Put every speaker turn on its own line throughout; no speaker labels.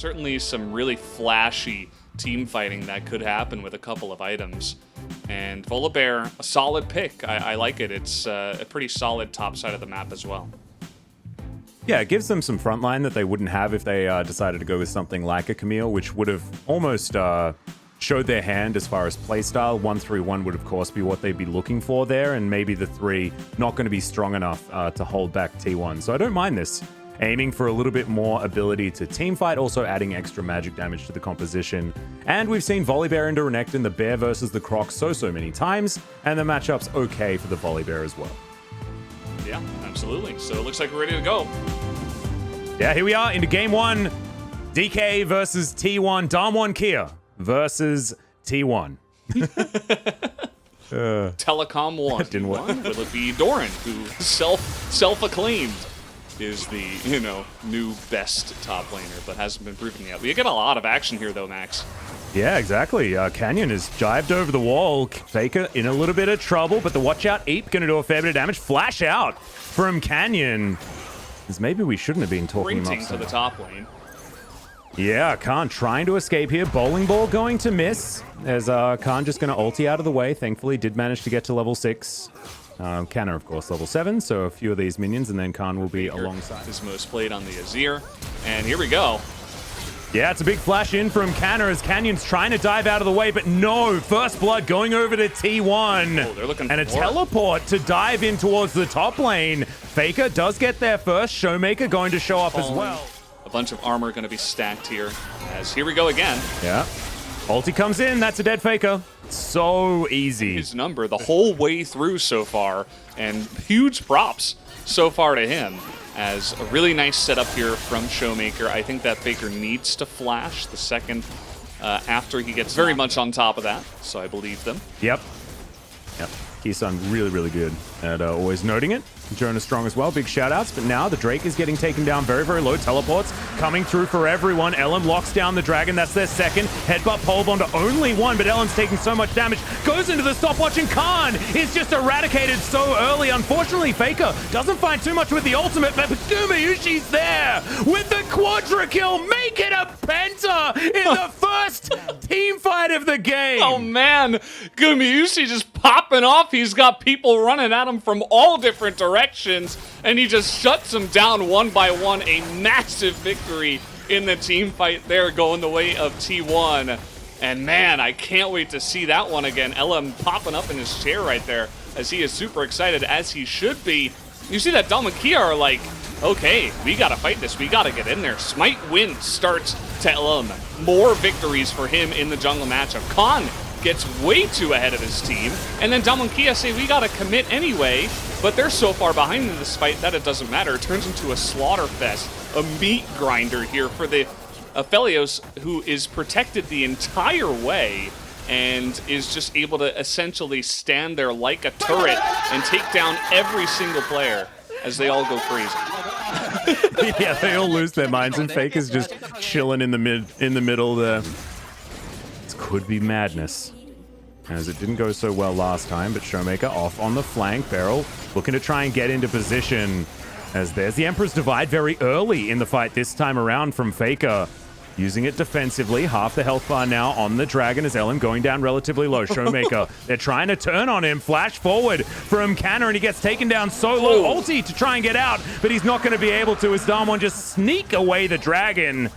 certainly some really flashy team fighting that could happen with a couple of items. And Volibear, a solid pick. I like it. It's a pretty solid top side of the map as well.
Yeah, it gives them some frontline that they wouldn't have if they decided to go with something like a Camille, which would have almost showed their hand as far as playstyle. 1-3-1 would, of course, be what they'd be looking for there, and maybe the 3 not going to be strong enough to hold back T1. So I don't mind this. Aiming for a little bit more ability to teamfight, also adding extra magic damage to the composition. And we've seen Volibear into Renekton, the Bear versus the Croc so many times, and the matchup's okay for the Volibear as well.
Yeah, absolutely. So it looks like we're ready to go.
Yeah, here we are into Game 1. DK versus T1. Damwon Kia versus T1.
Telecom 1.
Didn't work.
Will it be Doran, who self-acclaimed is the, new best top laner, but hasn't been proven yet. We get a lot of action here, though, Max.
Yeah, exactly. Canyon is jived over the wall. Faker in a little bit of trouble, but the watch out Eep going to do a fair bit of damage. Flash out from Canyon. Because maybe we shouldn't have been talking him up
to the top lane.
Yeah, Khan trying to escape here. Bowling ball going to miss. As Khan just going to ulti out of the way. Thankfully, did manage to get to level 6. Canna, of course, level 7, so a few of these minions, and then Khan will be alongside.
His most played on the Azir, and here we go.
Yeah, it's a big flash in from Canna as Canyon's trying to dive out of the way, but no, first blood going over to T1.
Oh, they're looking
and a
for
teleport to dive in towards the top lane. Faker does get there first. Showmaker going to show up as well.
A bunch of armor going to be stacked here, as here we go again.
Yeah. Ulti comes in, that's a dead Faker. So easy.
His number the whole way through so far, and huge props so far to him, as a really nice setup here from Showmaker. I think that Faker needs to flash the second after he gets very much on top of that, so I believe them.
Yep. Kisan really good at always noting it. Jonah strong as well, big shout outs, but now the Drake is getting taken down very low. Teleports coming through for everyone. Ellen locks down the dragon, that's their second. Headbutt polebomb to only one, but Ellen's taking so much damage. Goes into the stopwatch, and Khan is just eradicated so early. Unfortunately, Faker doesn't find too much with the ultimate, but Gumayushi's there with the quadra kill. Make it a penta in the first team fight of the game.
Oh man, Gumayushi just popping off. He's got people running at him from all different directions, and he just shuts them down one by one. A massive victory in the team fight there, going the way of T1. And man, I can't wait to see that one again. LM popping up in his chair right there, as he is super excited, as he should be. You see that Dom and Kia are like, okay, we gotta fight this, we gotta get in there. Smite win starts to LM. More victories for him in the jungle matchup. Khan gets way too ahead of his team, and then Dom and Kia say we gotta commit anyway, but they're so far behind in this fight that it doesn't matter. It turns into a slaughter fest, a meat grinder here for the Aphelios, who is protected the entire way and is just able to essentially stand there like a turret and take down every single player as they all go crazy.
Yeah, they all lose their minds, and Faker's just chilling in the middle there. This could be madness, as it didn't go so well last time, but Showmaker off on the flank. Beryl looking to try and get into position, as there's the Emperor's Divide very early in the fight this time around from Faker. Using it defensively, half the health bar now on the Dragon as Ellen going down relatively low. Showmaker, they're trying to turn on him. Flash forward from Canna, and he gets taken down so low. Ulti to try and get out, but he's not going to be able to, as Damwon just sneak away the Dragon.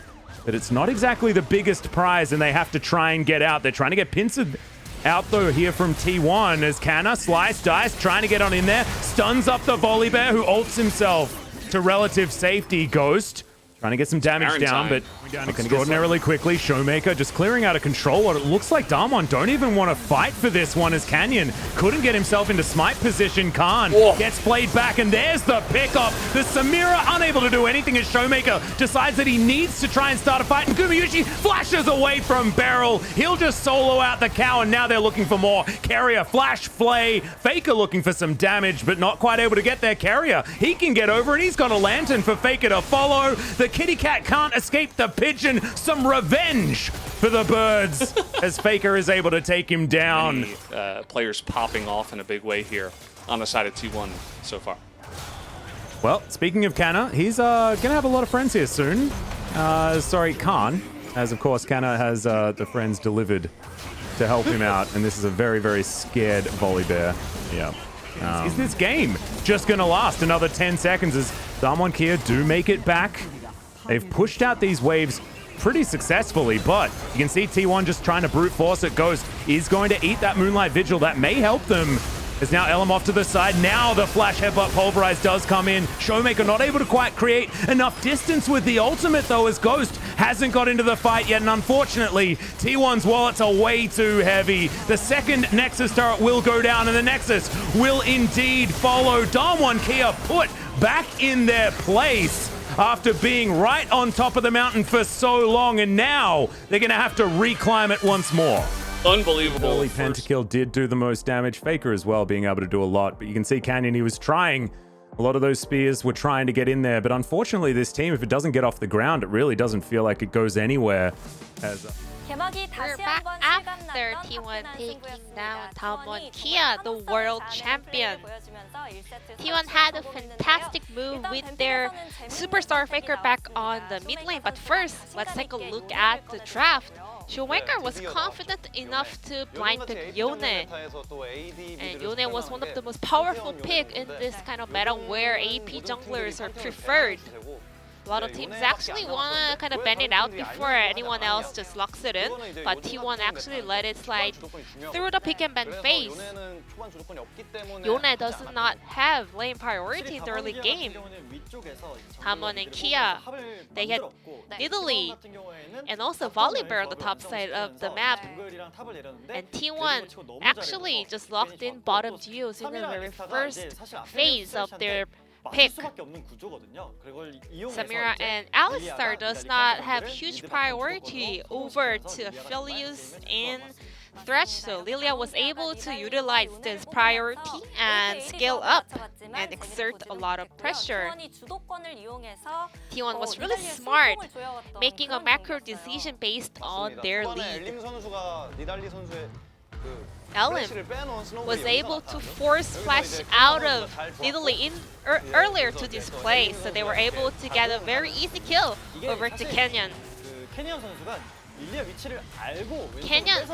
But it's not exactly the biggest prize, and they have to try and get out. They're trying to get pincered out, though, here from T1, as Canna, slice, dice, trying to get on in there. Stuns up the Volibear, who ults himself to relative safety. Ghost trying to get some damage down, but extraordinarily quickly. Showmaker just clearing out of control. What it looks like Damwon don't even want to fight for this one, as Canyon couldn't get himself into smite position. Khan gets played back, and there's the pickup. The Samira unable to do anything as Showmaker decides that he needs to try and start a fight, and Gumayushi flashes away from Beryl. He'll just solo out the cow, and now they're looking for more. Carrier, flash, flay. Faker looking for some damage, but not quite able to get there. Carrier, he can get over, and he's got a lantern for Faker to follow. The kitty cat can't escape the pigeon. Some revenge for the birds as Faker is able to take him down.
Many, players popping off in a big way here on the side of T1 so far.
Well, speaking of Canna, he's gonna have a lot of friends here soon. Sorry, Khan, as of course Kana has the friends delivered to help him out, and this is a very, very scared volley bear. Yeah. Is this game just gonna last another 10 seconds as Damwon Kia do make it back? They've pushed out these waves pretty successfully, but you can see T1 just trying to brute force it. Ghost is going to eat that Moonlight Vigil. That may help them. As now Elam off to the side. Now the flash headbutt pulverize does come in. Showmaker not able to quite create enough distance with the ultimate though, as Ghost hasn't got into the fight yet, and unfortunately T1's wallets are way too heavy. The second Nexus turret will go down, and the Nexus will indeed follow. Damwon Kia put back in their place after being right on top of the mountain for so long, and now they're gonna have to reclimb it once more.
Unbelievable.
Early pentakill did do the most damage. Faker as well being able to do a lot, but you can see Canyon, he was trying. A lot of those spears were trying to get in there, but unfortunately this team, if it doesn't get off the ground, it really doesn't feel like it goes anywhere.
We're back after T1 taking down Damwon Kia, the world champion. T1 had a fantastic move with their Superstar Faker back on the mid lane, but first, let's take a look at the draft. Showmaker was confident enough to blind pick Yone, and Yone was one of the most powerful picks in this kind of meta where AP junglers are preferred. A lot of teams actually want to kind of bend it out before anyone else just locks it in, but T1 actually let it slide through the pick and ban phase. Yone does not have lane priority in the early game. Damwon and Kia, they had Nidalee and also Volibear on the top side of the map. And T1 actually just locked in bottom duos in the very first phase of their pick. Samira and Alistar does not have huge priority over to Aphelios and Thresh, so Lilia was able to utilize this priority and scale up and exert a lot of pressure. T1 was really smart, making a macro decision based on their lead. Elam was able to force flash out of Nidalee earlier to this play, so they were able to get a very easy kill over to Kenyon. Kenyon,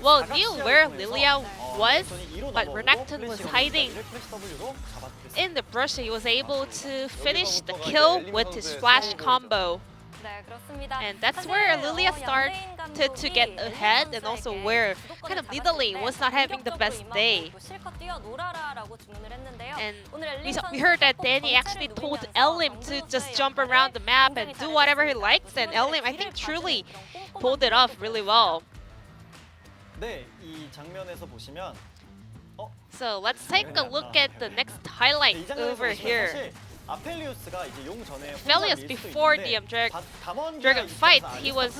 well, knew where Lilia was, but Renekton was hiding in the brush. He was able to finish the kill with his flash combo. And that's where Lilia started to get ahead, and also where kind of Nidalee was not having the best day. And we heard that Danny actually told Elim to just jump around the map and do whatever he likes, and Elim, I think, truly pulled it off really well. So let's take a look at the next highlight over here. Aphelios, before the Dragon fight, he was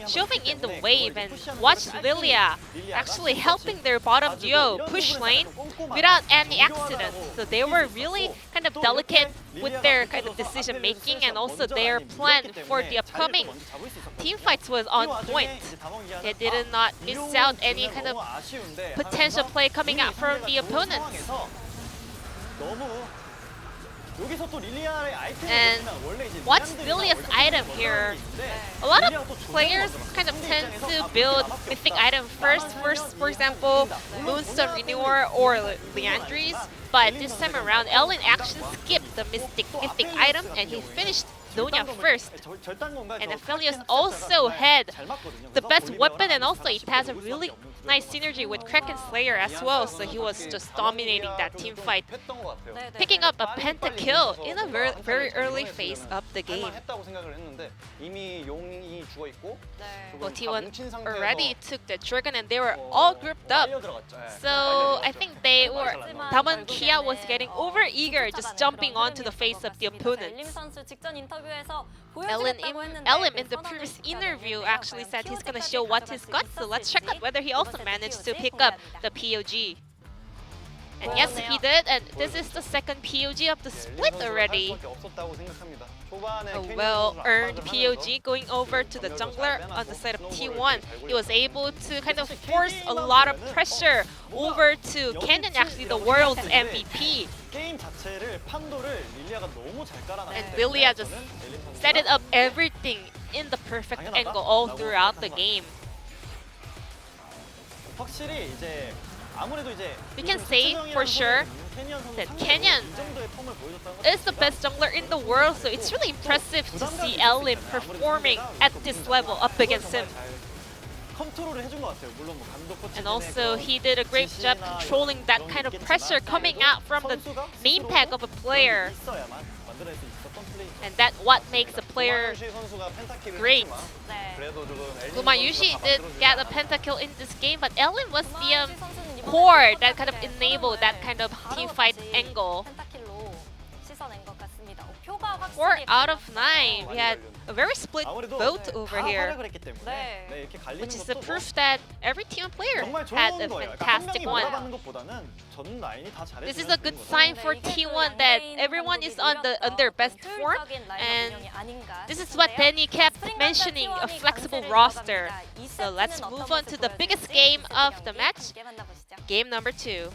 shoving in the wave and watched Lilia actually helping their bottom duo push lane without any accidents. So they were really kind of delicate with their kind of decision making, and also their plan for the upcoming team fights was on point. They did not miss out any kind of potential play coming out from the opponents. And what's Lilia's item here? A lot of players kind of tend to build mythic item first, for example, Moonstone Renewer or Leandries, but this time around, Ellen actually skipped the mythic item and he finished Zonia first. And Aphelios also had the best weapon, and also it has a really nice synergy with Kraken Slayer as well, so he was just dominating that team fight, picking up a pentakill in a very early phase of the game. Well, T1 already took the Dragon and they were all grouped up, so I think Damwon Kia was getting over-eager, just jumping onto the face of the opponents. Elim in the previous interview actually said he's gonna show what he's got, so let's check out whether he also managed to pick up the POG. And yes, he did, and this is the second POG of the split already. A well-earned POG going over to the jungler on the side of T1. He was able to kind of force a lot of pressure over to Canyon, actually the world's MVP. And Lilia just set it up everything in the perfect angle all throughout the game. We can say for sure that Canyon is the best jungler in the world, so it's really impressive to see Ellen performing at this level up against him. And also, he did a great job controlling that kind of pressure coming out from the main pack of a player. And that's what makes a player great. Gumayushi did get a pentakill in this game, but Ellen was the core that kind of enabled that kind of teamfight angle. 4 out of 9. We had a very split vote over here, which is the proof that every T1 player had a fantastic one. This is a good sign for T1 that everyone is on their best form, and this is what Danny kept mentioning, a flexible roster. So let's move on to the biggest game of the match, game number 2.